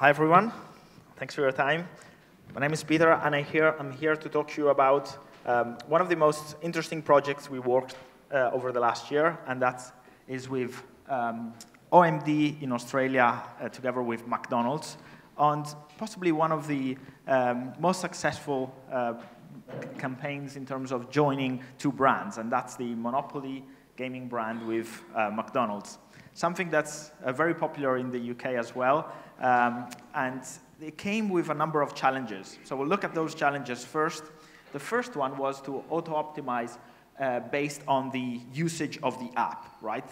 Hi, everyone. Thanks for your time. My name is Peter, and I'm here to talk to you about one of the most interesting projects we worked over the last year, and that is with OMD in Australia together with McDonald's, and possibly one of the most successful campaigns in terms of joining two brands, and that's the Monopoly gaming brand with McDonald's. Something that's very popular in the UK as well, and it came with a number of challenges. So we'll look at those challenges first. The first one was to auto-optimize based on the usage of the app, right?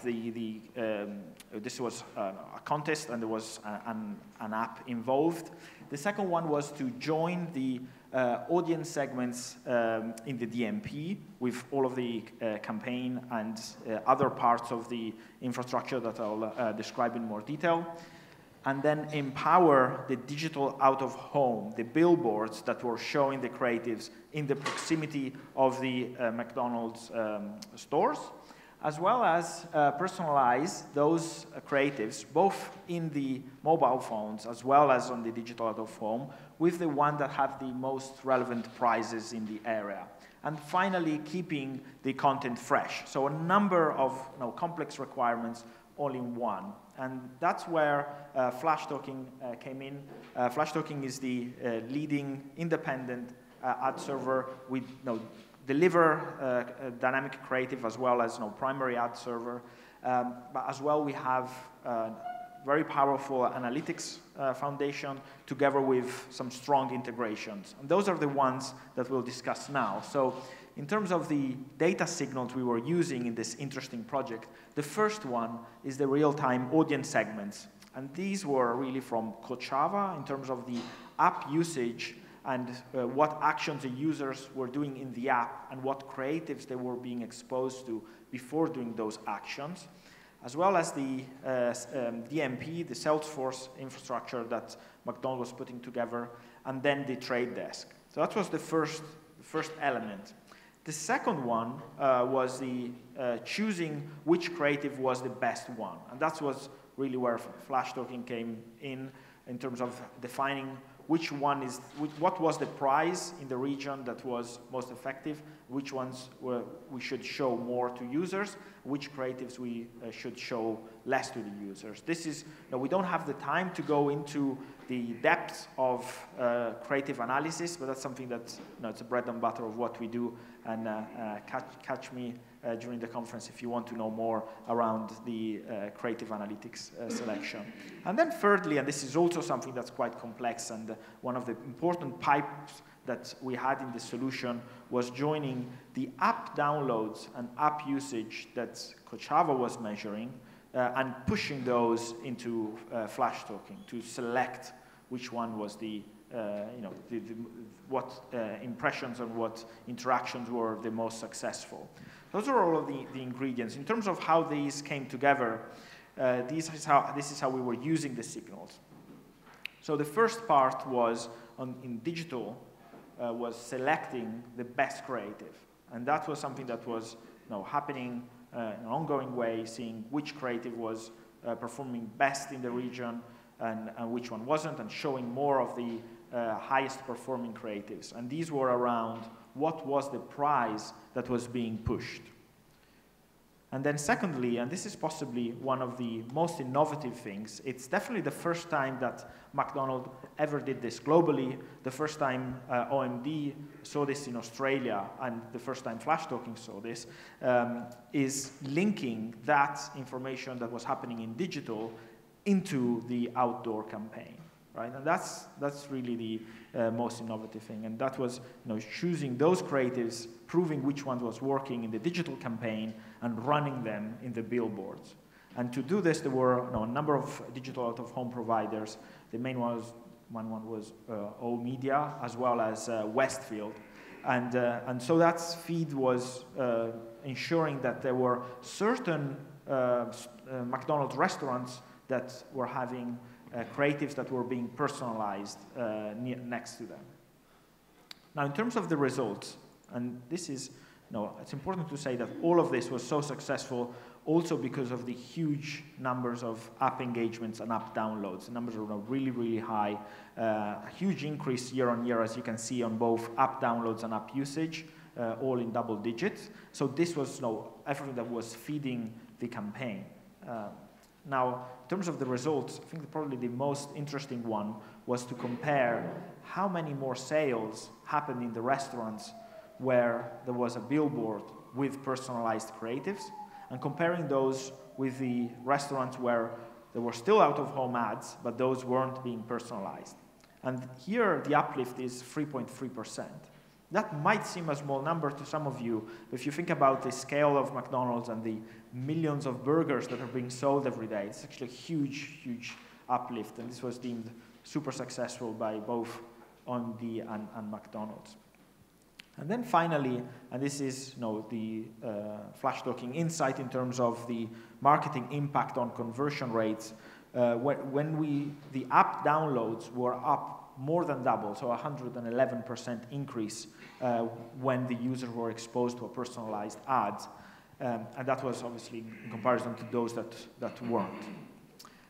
This was a contest, and there was an app involved. The second one was to join the audience segments in the DMP with all of the campaign and other parts of the infrastructure that I'll describe in more detail. And then empower the digital out-of-home, the billboards that were showing the creatives in the proximity of the McDonald's stores, as well as personalize those creatives, both in the mobile phones as well as on the digital out-of-home, with the one that have the most relevant prizes in the area. And finally, keeping the content fresh. So a number of complex requirements all in one. And that's where Flashtalking came in. Flashtalking is the leading independent ad server. We deliver dynamic creative as well as primary ad server. But as well, we have very powerful analytics foundation together with some strong integrations. And those are the ones that we'll discuss now. So in terms of the data signals we were using in this interesting project, the first one is the real-time audience segments. And these were really from Kochava in terms of the app usage and what actions the users were doing in the app and what creatives they were being exposed to before doing those actions, as well as the DMP, the Salesforce infrastructure that McDonald's was putting together, and then the trade desk. So that was the first element. The second one was the choosing which creative was the best one. And that was really where Flashtalking came in terms of defining which one is, what was the prize in the region that was most effective, which ones we should show more to users, which creatives we should show less to the users. This is, we don't have the time to go into the depth of creative analysis, but that's something that, it's a bread and butter of what we do, and catch me during the conference if you want to know more around the creative analytics selection. And then thirdly, and this is also something that's quite complex, and one of the important pipes that we had in the solution was joining the app downloads and app usage that Kochava was measuring and pushing those into Flashtalking to select which one was what impressions and what interactions were the most successful. Those are all of the ingredients. In terms of how these came together, this is how we were using the signals. So the first part was in digital, was selecting the best creative. And that was something that was happening in an ongoing way, seeing which creative was performing best in the region and which one wasn't, and showing more of the highest performing creatives. And these were around what was the prize that was being pushed. And then secondly, and this is possibly one of the most innovative things, it's definitely the first time that McDonald's ever did this globally, the first time OMD saw this in Australia, and the first time Flashtalking saw this, is linking that information that was happening in digital into the outdoor campaign, right? And that's really the most innovative thing. And that was choosing those creatives, proving which one was working in the digital campaign, and running them in the billboards. And to do this, there were a number of digital out-of-home providers. The main one was OMD, as well as Westfield. And so that feed was ensuring that there were certain McDonald's restaurants that were having creatives that were being personalized next to them. Now, in terms of the results, and this is, it's important to say that all of this was so successful also because of the huge numbers of app engagements and app downloads. The numbers are really, really high. A huge increase year on year, as you can see, on both app downloads and app usage, all in double digits. So this was everything that was feeding the campaign. Now, in terms of the results, I think probably the most interesting one was to compare how many more sales happened in the restaurants where there was a billboard with personalized creatives, and comparing those with the restaurants where there were still out-of-home ads, but those weren't being personalized. And here, the uplift is 3.3%. That might seem a small number to some of you, but if you think about the scale of McDonald's and the millions of burgers that are being sold every day, it's actually a huge, huge uplift, and this was deemed super successful by both OMD and McDonald's. And then finally, and this is the Flashtalking insight in terms of the marketing impact on conversion rates, when the app downloads were up more than double, so 111% increase when the users were exposed to a personalized ad. And that was obviously in comparison to those that weren't.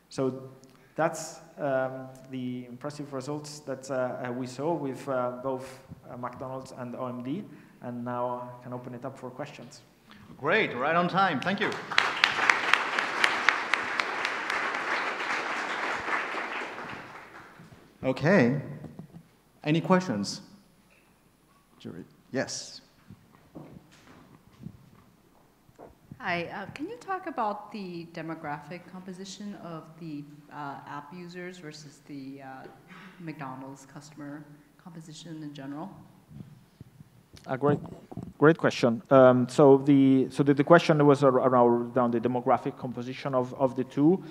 So that's the impressive results that we saw with both McDonald's and OMD. And now I can open it up for questions. Great, right on time. Thank you. Okay. Any questions? Yes. Hi, can you talk about the demographic composition of the app users versus the McDonald's customer composition in general? A great question. So the question was around the demographic composition of the two.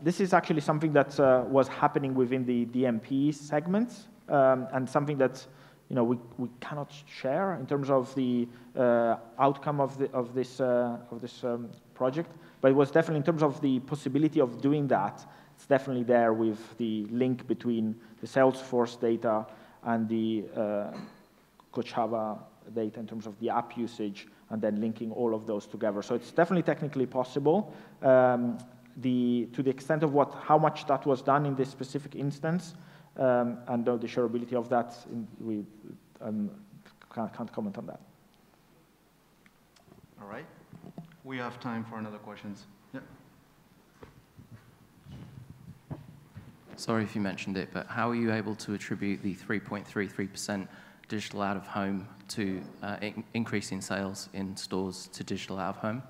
This is actually something that was happening within the DMP segments, and something that we cannot share in terms of the outcome of this project. But it was definitely, in terms of the possibility of doing that, it's definitely there with the link between the Salesforce data and the Kochava data in terms of the app usage, and then linking all of those together. So it's definitely technically possible. To the extent of how much that was done in this specific instance, and the shareability of that, we can't comment on that. All right. We have time for another questions. Yeah. Sorry if you mentioned it, but how are you able to attribute the 3.33% digital out-of-home to increasing sales in stores to digital out-of-home?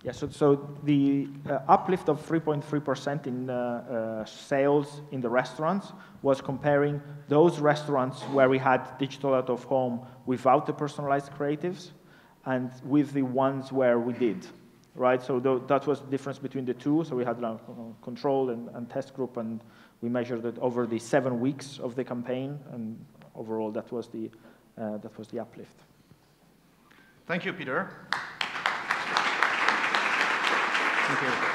Yeah, so the uplift of 3.3% in sales in the restaurants was comparing those restaurants where we had digital out-of-home without the personalized creatives and with the ones where we did, right? So that was the difference between the two. So we had a control and test group, and we measured it over the 7 weeks of the campaign, and overall that was the uplift. Thank you, Peter. Thank you.